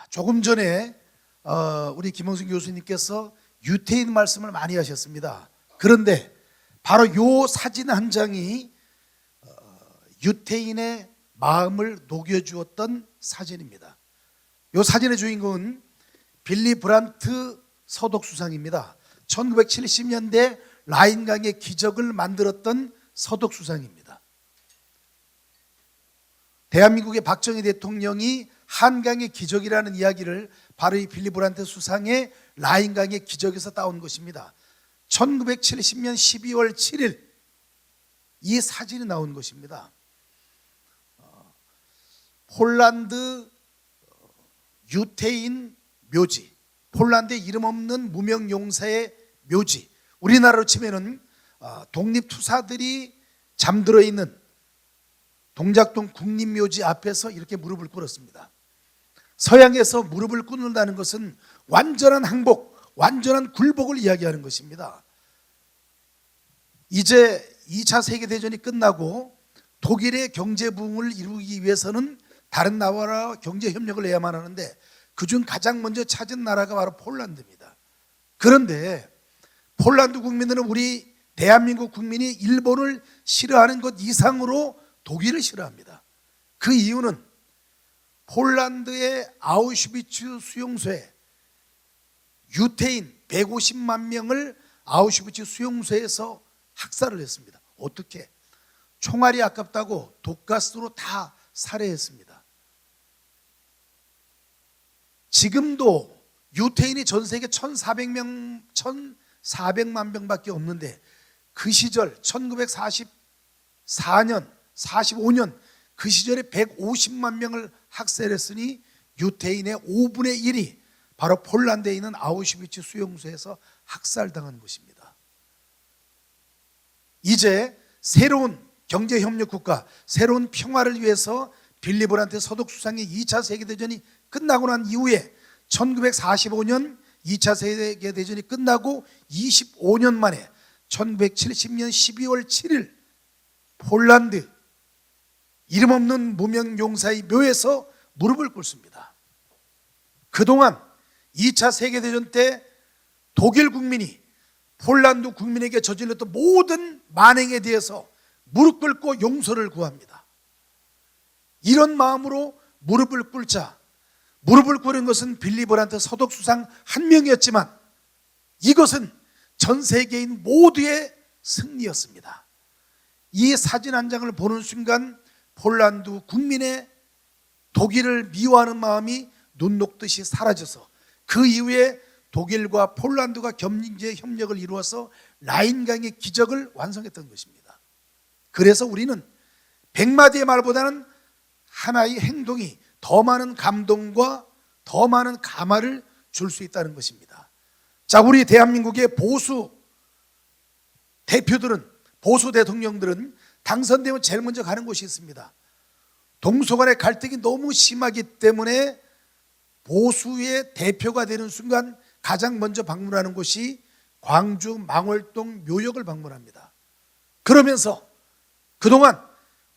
조금 전에 우리 김홍순 교수님께서 유태인 말씀을 많이 하셨습니다. 그런데 바로 요 사진 한 장이 유태인의 마음을 녹여주었던 사진입니다. 요 사진의 주인공은 빌리 브란트 서독수상입니다. 1970년대 라인강의 기적을 만들었던 서독수상입니다. 대한민국의 박정희 대통령이 한강의 기적이라는 이야기를 바로 이 빌리 브란트 수상의 라인강의 기적에서 따온 것입니다. 1970년 12월 7일 이 사진이 나온 것입니다. 폴란드 유태인 묘지, 폴란드에 이름 없는 무명용사의 묘지, 우리나라로 치면은 독립투사들이 잠들어 있는 동작동 국립묘지 앞에서 이렇게 무릎을 꿇었습니다. 서양에서 무릎을 꿇는다는 것은 완전한 항복, 완전한 굴복을 이야기하는 것입니다. 이제 2차 세계대전이 끝나고 독일의 경제 부흥을 이루기 위해서는 다른 나라와 경제 협력을 해야만 하는데 그중 가장 먼저 찾은 나라가 바로 폴란드입니다. 그런데 폴란드 국민들은 우리 대한민국 국민이 일본을 싫어하는 것 이상으로 독일을 싫어합니다. 그 이유는 폴란드의 아우슈비츠 수용소에 유태인 150만 명을 아우슈비츠 수용소에서 학살을 했습니다. 어떻게? 총알이 아깝다고 독가스로 다 살해했습니다. 지금도 유태인이 전 세계 1,400만 명밖에 없는데 그 시절 1944년, 45년 그 시절에 150만 명을 학살했으니 유태인의 5분의 1이 바로 폴란드에 있는 아우슈비츠 수용소에서 학살당한 것입니다. 이제 새로운 경제협력국가, 새로운 평화를 위해서 빌리 브란트 서독수상의 2차 세계대전이 끝나고 난 이후에 1945년 2차 세계대전이 끝나고 25년 만에 1970년 12월 7일 폴란드 이름 없는 무명용사의 묘에서 무릎을 꿇습니다. 그동안 2차 세계대전 때 독일 국민이 폴란드 국민에게 저질렀던 모든 만행에 대해서 무릎 꿇고 용서를 구합니다. 이런 마음으로 무릎을 꿇자 무릎을 꿇은 것은 빌리 브란트 서독수상 한 명이었지만 이것은 전 세계인 모두의 승리였습니다. 이 사진 한 장을 보는 순간 폴란드 국민의 독일을 미워하는 마음이 눈 녹듯이 사라져서 그 이후에 독일과 폴란드가 경제 협력을 이루어서 라인강의 기적을 완성했던 것입니다. 그래서 우리는 100마디의 말보다는 하나의 행동이 더 많은 감동과 더 많은 감화를 줄 수 있다는 것입니다. 자, 우리 대한민국의 보수 대표들은, 보수 대통령들은 당선되면 제일 먼저 가는 곳이 있습니다. 동서 간의 갈등이 너무 심하기 때문에 보수의 대표가 되는 순간 가장 먼저 방문하는 곳이 광주 망월동 묘역을 방문합니다. 그러면서 그동안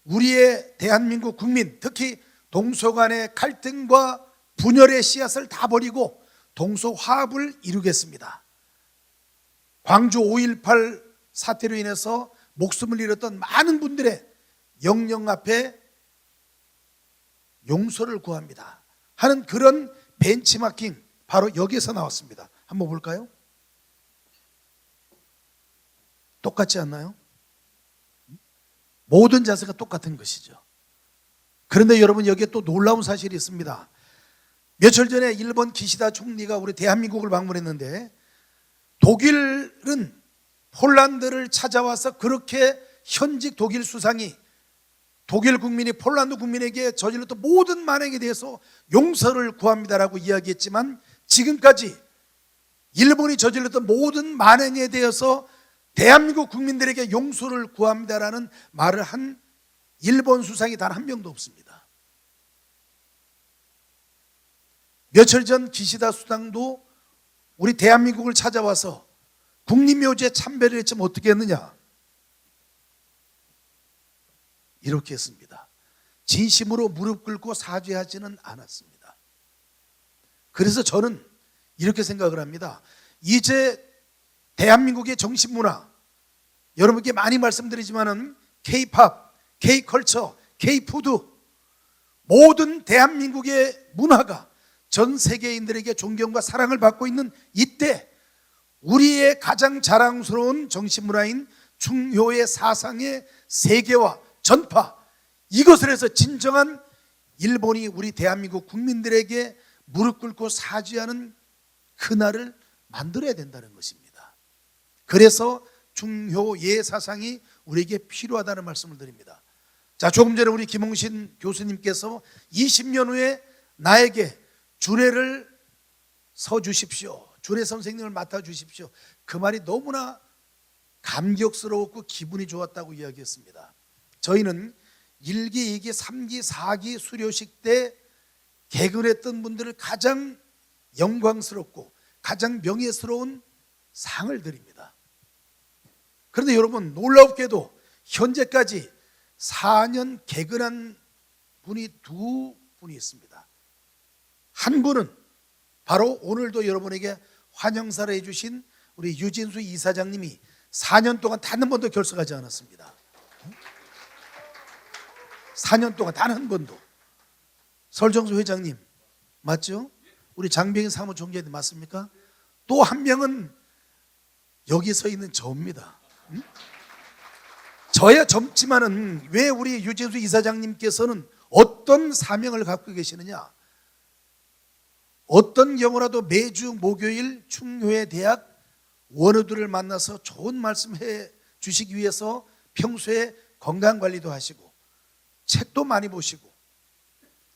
우리의 대한민국 국민, 특히 동서 간의 갈등과 분열의 씨앗을 다 버리고 동서 화합을 이루겠습니다. 광주 5.18 사태로 인해서 목숨을 잃었던 많은 분들의 영령 앞에 용서를 구합니다 하는 그런 벤치마킹 바로 여기에서 나왔습니다. 한번 볼까요? 똑같지 않나요? 모든 자세가 똑같은 것이죠. 그런데 여러분, 여기에 또 놀라운 사실이 있습니다. 며칠 전에 일본 기시다 총리가 우리 대한민국을 방문했는데 독일은 폴란드를 찾아와서 그렇게 현직 독일 수상이 독일 국민이 폴란드 국민에게 저질렀던 모든 만행에 대해서 용서를 구합니다라고 이야기했지만 지금까지 일본이 저질렀던 모든 만행에 대해서 대한민국 국민들에게 용서를 구합니다라는 말을 한 일본 수상이 단 한 명도 없습니다. 며칠 전 기시다 수상도 우리 대한민국을 찾아와서 국립묘지에 참배를 했지만 어떻게 했느냐? 이렇게 했습니다. 진심으로 무릎 꿇고 사죄하지는 않았습니다. 그래서 저는 이렇게 생각을 합니다. 이제 대한민국의 정신문화, 여러분께 많이 말씀드리지만은 K-팝, K-컬처, K-푸드, 모든 대한민국의 문화가 전 세계인들에게 존경과 사랑을 받고 있는 이때, 우리의 가장 자랑스러운 정신문화인 충효의 사상의 세계화, 전파, 이것을 해서 진정한 일본이 우리 대한민국 국민들에게 무릎 꿇고 사죄하는 그날을 만들어야 된다는 것입니다. 그래서 충효의 사상이 우리에게 필요하다는 말씀을 드립니다. 자, 조금 전에 우리 김홍신 교수님께서 20년 후에 나에게 주례를 서 주십시오, 주례 선생님을 맡아 주십시오, 그 말이 너무나 감격스러웠고 기분이 좋았다고 이야기했습니다. 저희는 1기, 2기, 3기, 4기 수료식 때 개근했던 분들을 가장 영광스럽고 가장 명예스러운 상을 드립니다. 그런데 여러분, 놀랍게도 현재까지 4년 개근한 분이 2분이 있습니다. 한 분은 바로 오늘도 여러분에게 환영사를 해주신 우리 유진수 이사장님이 4년 동안 단 한 번도 결석하지 않았습니다. 4년 동안 단 한 번도. 설정수 회장님 맞죠? 우리 장병인 사무총장님 맞습니까? 또 한 명은 여기 서 있는 저입니다. 저야 젊지만은 왜 우리 유진수 이사장님께서는 어떤 사명을 갖고 계시느냐? 어떤 경우라도 매주 목요일 충효의 대학 원우들을 만나서 좋은 말씀해 주시기 위해서 평소에 건강관리도 하시고 책도 많이 보시고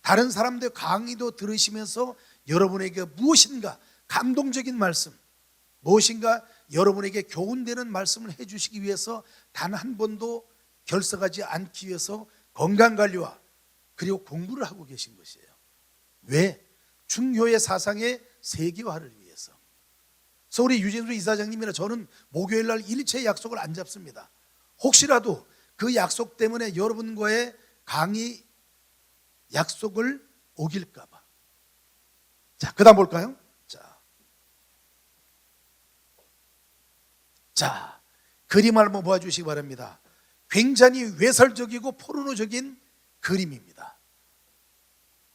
다른 사람들 강의도 들으시면서 여러분에게 무엇인가 감동적인 말씀, 무엇인가 여러분에게 교훈되는 말씀을 해주시기 위해서 단 한 번도 결석하지 않기 위해서 건강관리와 그리고 공부를 하고 계신 것이에요. 왜? 충효의 사상의 세계화를 위해서. 그래서 우리 유진수 이사장님이나 저는 목요일날 일체 약속을 안 잡습니다. 혹시라도 그 약속 때문에 여러분과의 강의 약속을 어길까 봐. 자, 그 다음 볼까요? 자, 그림을 한번 보아주시기 바랍니다. 굉장히 외설적이고 포르노적인 그림입니다.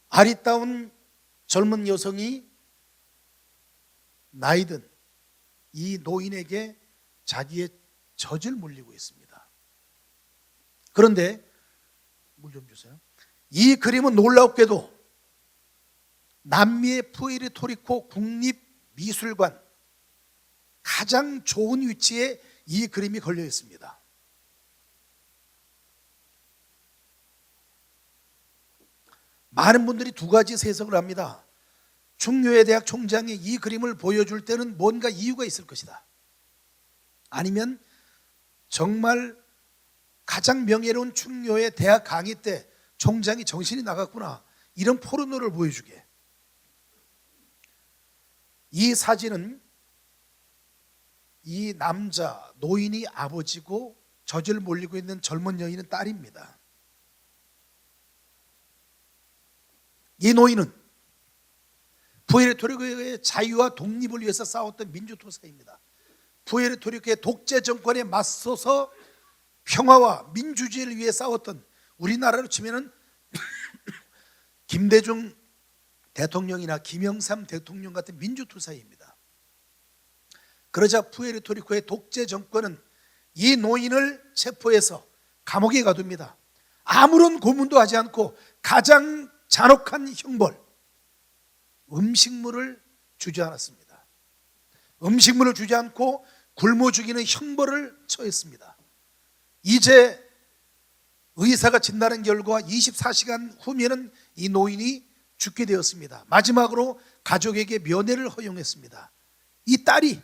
아리따운 젊은 여성이 나이든 이 노인에게 자기의 젖을 물리고 있습니다. 그런데 물 좀 주세요. 이 그림은 놀랍게도 남미의 푸에르토리코 국립미술관 가장 좋은 위치에 이 그림이 걸려 있습니다. 많은 분들이 두 가지 해석을 합니다. 충효의 대학 총장이 이 그림을 보여줄 때는 뭔가 이유가 있을 것이다. 아니면 정말 가장 명예로운 충효의 대학 강의 때 총장이 정신이 나갔구나, 이런 포르노를 보여주게. 이 사진은 이 남자 노인이 아버지고 젖을 몰리고 있는 젊은 여인은 딸입니다. 이 노인은 푸에르토리코의 자유와 독립을 위해서 싸웠던 민주투사입니다. 푸에르토리코의 독재 정권에 맞서서 평화와 민주주의를 위해 싸웠던, 우리나라로 치면은 김대중 대통령이나 김영삼 대통령 같은 민주투사입니다. 그러자 푸에르토리코의 독재 정권은 이 노인을 체포해서 감옥에 가둡니다. 아무런 고문도 하지 않고 가장 잔혹한 형벌, 음식물을 주지 않았습니다. 음식물을 주지 않고 굶어 죽이는 형벌을 처했습니다. 이제 의사가 진단한 결과 24시간 후면은 이 노인이 죽게 되었습니다. 마지막으로 가족에게 면회를 허용했습니다. 이 딸이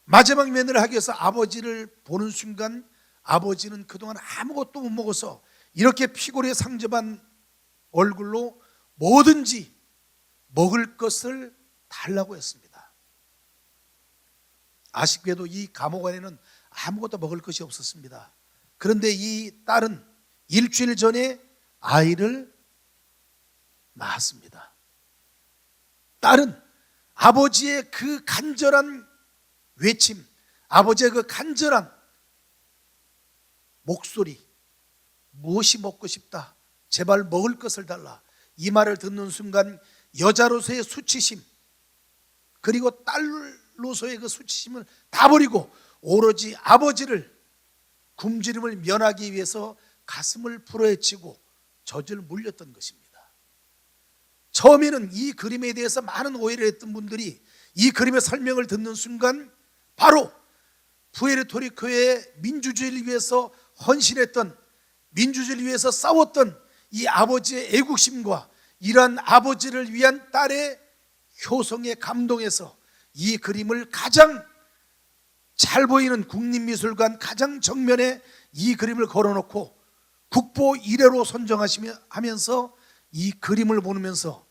마지막 면회를 하기 위해서 아버지를 보는 순간 아버지는 그동안 아무것도 못 먹어서 이렇게 피골에 상접한 얼굴로 뭐든지 먹을 것을 달라고 했습니다. 아쉽게도 이 감옥 안에는 아무것도 먹을 것이 없었습니다. 그런데 이 딸은 일주일 전에 아이를 낳았습니다. 딸은 아버지의 그 간절한 외침, 아버지의 그 간절한 목소리, 무엇이 먹고 싶다, 제발 먹을 것을 달라, 이 말을 듣는 순간 여자로서의 수치심, 그리고 딸로서의 그 수치심을 다 버리고 오로지 아버지를, 굶주림을 면하기 위해서 가슴을 풀어헤치고 젖을 물렸던 것입니다. 처음에는 이 그림에 대해서 많은 오해를 했던 분들이 이 그림의 설명을 듣는 순간 바로 푸에르토리코의 민주주의를 위해서 헌신했던, 민주주의를 위해서 싸웠던 이 아버지의 애국심과 이러한 아버지를 위한 딸의 효성에 감동해서 이 그림을 가장 잘 보이는 국립미술관 가장 정면에 이 그림을 걸어놓고 국보 1회로 선정하면서 이 그림을 보면서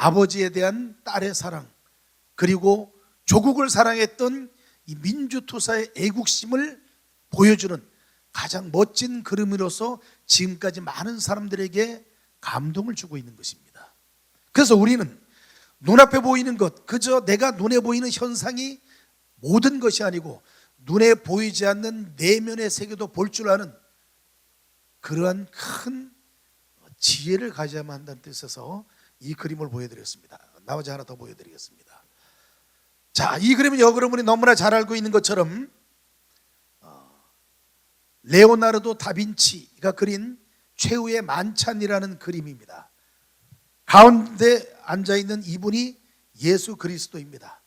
아버지에 대한 딸의 사랑, 그리고 조국을 사랑했던 이 민주투사의 애국심을 보여주는 가장 멋진 그림으로서 지금까지 많은 사람들에게 감동을 주고 있는 것입니다. 그래서 우리는 눈앞에 보이는 것, 그저 내가 눈에 보이는 현상이 모든 것이 아니고 눈에 보이지 않는 내면의 세계도 볼 줄 아는 그러한 큰 지혜를 가져야만 한다는 뜻에서 이 그림을 보여드렸습니다. 나머지 하나 더 보여드리겠습니다. 자, 이 그림은 여러분이 너무나 잘 알고 있는 것처럼 레오나르도 다빈치가 그린 최후의 만찬이라는 그림입니다. 가운데 앉아있는 이분이 예수 그리스도입니다.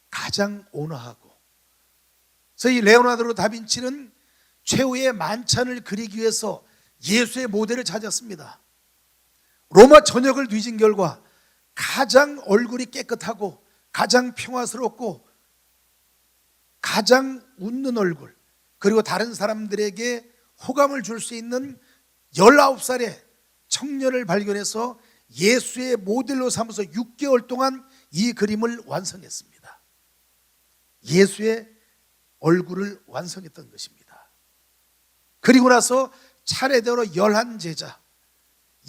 가장 온화하고. 그래서 이 레오나르도 다빈치는 최후의 만찬을 그리기 위해서 예수의 모델을 찾았습니다. 로마 전역을 뒤진 결과 가장 얼굴이 깨끗하고 가장 평화스럽고 가장 웃는 얼굴, 그리고 다른 사람들에게 호감을 줄 수 있는 19살의 청년을 발견해서 예수의 모델로 삼아서 6개월 동안 이 그림을 완성했습니다. 예수의 얼굴을 완성했던 것입니다. 그리고 나서 차례대로 11제자,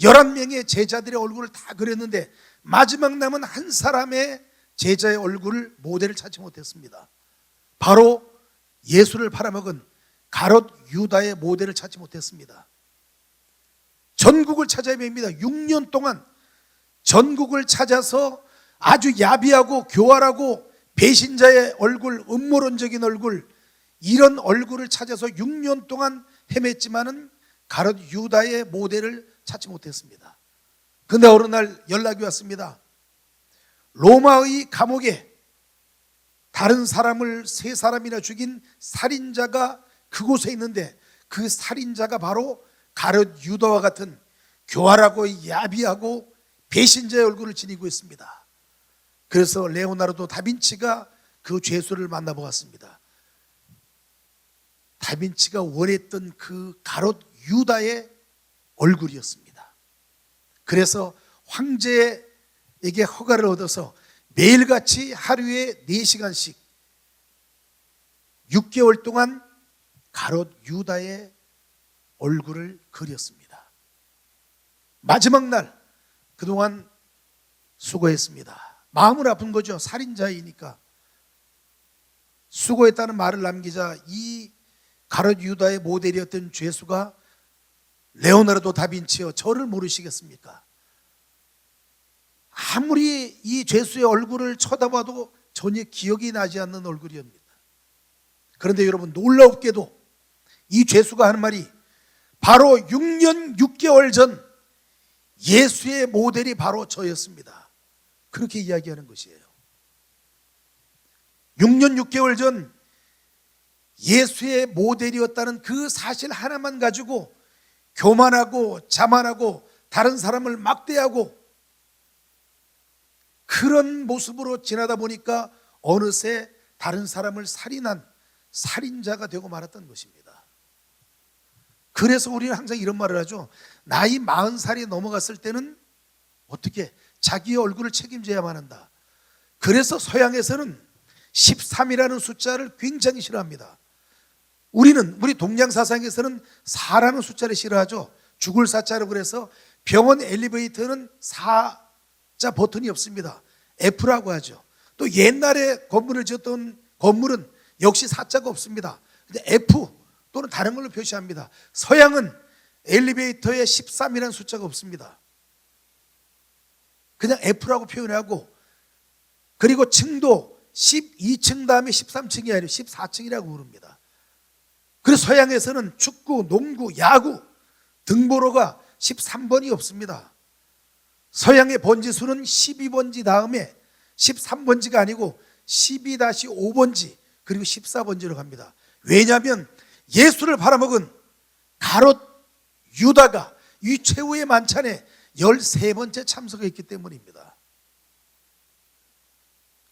11명의 제자들의 얼굴을 다 그렸는데 마지막 남은 한 사람의 제자의 얼굴을 모델을 찾지 못했습니다. 바로 예수를 팔아먹은 가롯 유다의 모델을 찾지 못했습니다. 전국을 찾아야 됩니다. 6년 동안 전국을 찾아서 아주 야비하고 교활하고 배신자의 얼굴, 음모론적인 얼굴, 이런 얼굴을 찾아서 6년 동안 헤맸지만은 가롯 유다의 모델을 찾지 못했습니다. 그런데 어느 날 연락이 왔습니다. 로마의 감옥에 다른 사람을 3사람이나 죽인 살인자가 그곳에 있는데 그 살인자가 바로 가롯 유다와 같은 교활하고 야비하고 배신자의 얼굴을 지니고 있습니다. 그래서 레오나르도 다빈치가 그 죄수를 만나보았습니다. 다빈치가 원했던 그 가롯 유다의 얼굴이었습니다. 그래서 황제에게 허가를 얻어서 매일같이 하루에 4시간씩 6개월 동안 가롯 유다의 얼굴을 그렸습니다. 마지막 날 그동안 수고했습니다. 마음은 아픈 거죠. 살인자이니까. 수고했다는 말을 남기자 이 가롯 유다의 모델이었던 죄수가 레오나르도 다빈치여, 저를 모르시겠습니까? 아무리 이 죄수의 얼굴을 쳐다봐도 전혀 기억이 나지 않는 얼굴이옵니다. 그런데 여러분, 놀랍게도 이 죄수가 하는 말이 바로 6년 6개월 전 예수의 모델이 바로 저였습니다. 그렇게 이야기하는 것이에요. 6년 6개월 전 예수의 모델이었다는 그 사실 하나만 가지고 교만하고 자만하고 다른 사람을 막대하고 그런 모습으로 지나다 보니까 어느새 다른 사람을 살인한 살인자가 되고 말았던 것입니다. 그래서 우리는 항상 이런 말을 하죠. 나이 40살이 넘어갔을 때는 어떻게 자기의 얼굴을 책임져야만 한다. 그래서 서양에서는 13이라는 숫자를 굉장히 싫어합니다. 우리 동양 사상에서는 4라는 숫자를 싫어하죠. 죽을 사자로, 그래서 병원 엘리베이터는 4 자 버튼이 없습니다. F라고 하죠. 또 옛날에 건물을 지었던 건물은 역시 4자가 없습니다. 근데 F 또는 다른 걸로 표시합니다. 서양은 엘리베이터에 13이라는 숫자가 없습니다. 그냥 F라고 표현하고, 그리고 층도 12층 다음에 13층이 아니라 14층이라고 부릅니다. 그래서 서양에서는 축구, 농구, 야구, 등번호가 13번이 없습니다. 서양의 번지수는 12번지 다음에 13번지가 아니고 12-5번지 그리고 14번지로 갑니다. 왜냐하면 예수를 팔아먹은 가롯 유다가 이 최후의 만찬에 13번째 참석했기 때문입니다.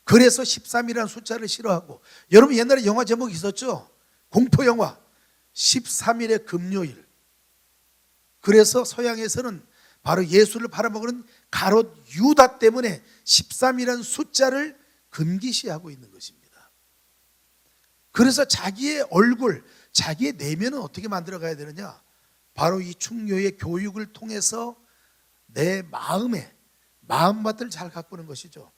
그래서 13이라는 숫자를 싫어하고, 여러분 옛날에 영화 제목이 있었죠? 공포영화 13일의 금요일. 그래서 서양에서는 바로 예수를 팔아먹는 가롯 유다 때문에 13이라는 숫자를 금기시하고 있는 것입니다. 그래서 자기의 얼굴, 자기의 내면은 어떻게 만들어 가야 되느냐? 바로 이 충효의 교육을 통해서 내 마음의 마음밭을 잘 가꾸는 것이죠.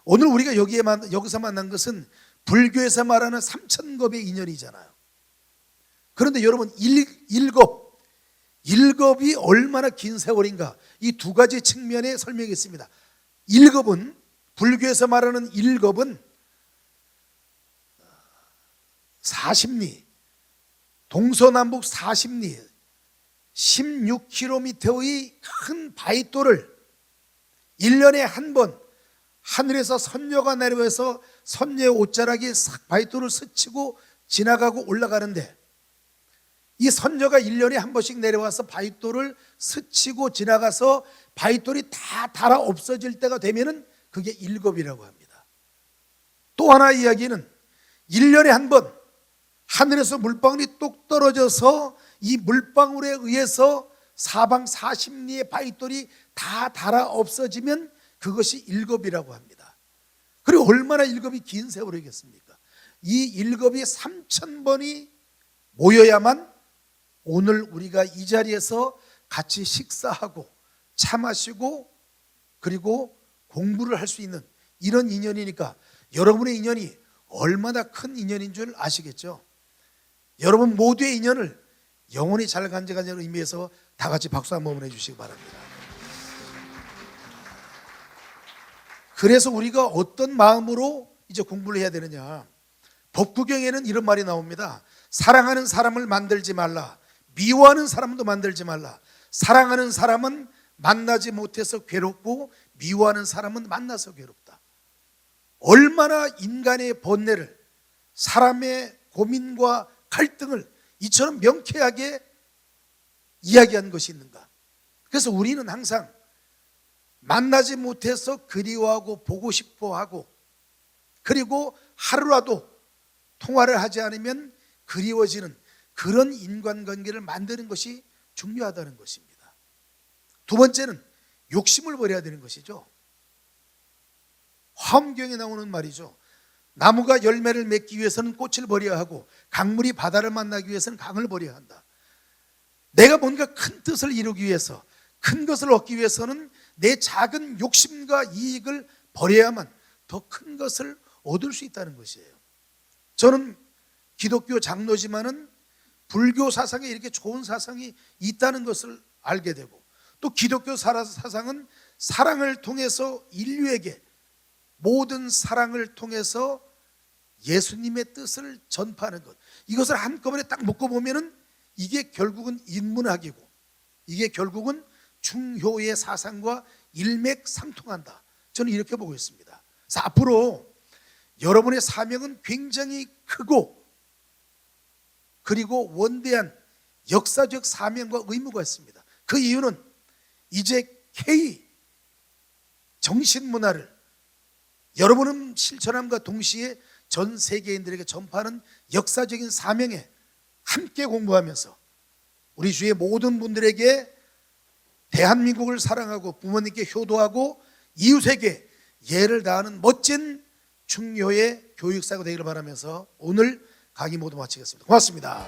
오늘 우리가 여기서 만난 것은 불교에서 말하는 삼천겁의 인연이잖아요. 그런데 여러분 일겁이 얼마나 긴 세월인가, 이 두 가지 측면에 설명했습니다. 일겁은, 불교에서 말하는 일겁은 40리, 동서남북 40리 16km의 큰 바위돌을 1년에 한 번 하늘에서 선녀가 내려와서 선녀의 옷자락이 싹 바위돌을 스치고 지나가고 올라가는데, 이 선녀가 1년에 한 번씩 내려와서 바위돌을 스치고 지나가서 바위돌이 다 닳아 없어질 때가 되면은 그게 일겁이라고 합니다. 또 하나 이야기는 1년에 한 번 하늘에서 물방울이 똑 떨어져서 이 물방울에 의해서 사방 40리의 바위돌이 다 닳아 없어지면 그것이 일겁이라고 합니다. 그리고 얼마나 일겁이 긴 세월이겠습니까? 이 일겁이 3000번이 모여야만 오늘 우리가 이 자리에서 같이 식사하고 차 마시고 그리고 공부를 할 수 있는 이런 인연이니까, 여러분의 인연이 얼마나 큰 인연인 줄 아시겠죠? 여러분 모두의 인연을 영원히 잘 간직하는 의미에서 다 같이 박수 한번 해주시기 바랍니다. 그래서 우리가 어떤 마음으로 이제 공부를 해야 되느냐? 법구경에는 이런 말이 나옵니다. 사랑하는 사람을 만들지 말라. 미워하는 사람도 만들지 말라. 사랑하는 사람은 만나지 못해서 괴롭고 미워하는 사람은 만나서 괴롭다. 얼마나 인간의 번뇌를, 사람의 고민과 갈등을 이처럼 명쾌하게 이야기한 것이 있는가? 그래서 우리는 항상 만나지 못해서 그리워하고 보고 싶어하고, 그리고 하루라도 통화를 하지 않으면 그리워지는 그런 인간관계를 만드는 것이 중요하다는 것입니다. 두 번째는 욕심을 버려야 되는 것이죠. 화엄경에 나오는 말이죠. 나무가 열매를 맺기 위해서는 꽃을 버려야 하고 강물이 바다를 만나기 위해서는 강을 버려야 한다. 내가 뭔가 큰 뜻을 이루기 위해서, 큰 것을 얻기 위해서는 내 작은 욕심과 이익을 버려야만 더 큰 것을 얻을 수 있다는 것이에요. 저는 기독교 장로지만은 불교 사상에 이렇게 좋은 사상이 있다는 것을 알게 되고, 또 기독교 사상은 사랑을 통해서 인류에게 모든 사랑을 통해서 예수님의 뜻을 전파하는 것, 이것을 한꺼번에 딱 묶어보면은 이게 결국은 인문학이고 이게 결국은 중효의 사상과 일맥상통한다. 저는 이렇게 보고 있습니다. 그래서 앞으로 여러분의 사명은 굉장히 크고 그리고 원대한 역사적 사명과 의무가 있습니다. 그 이유는 이제 K 정신문화를 여러분은 실천함과 동시에 전 세계인들에게 전파하는 역사적인 사명에 함께 공부하면서 우리 주위의 모든 분들에게 대한민국을 사랑하고 부모님께 효도하고 이웃에게 예를 다하는 멋진 충효의 교육사가 되기를 바라면서 오늘 강의 모두 마치겠습니다. 고맙습니다.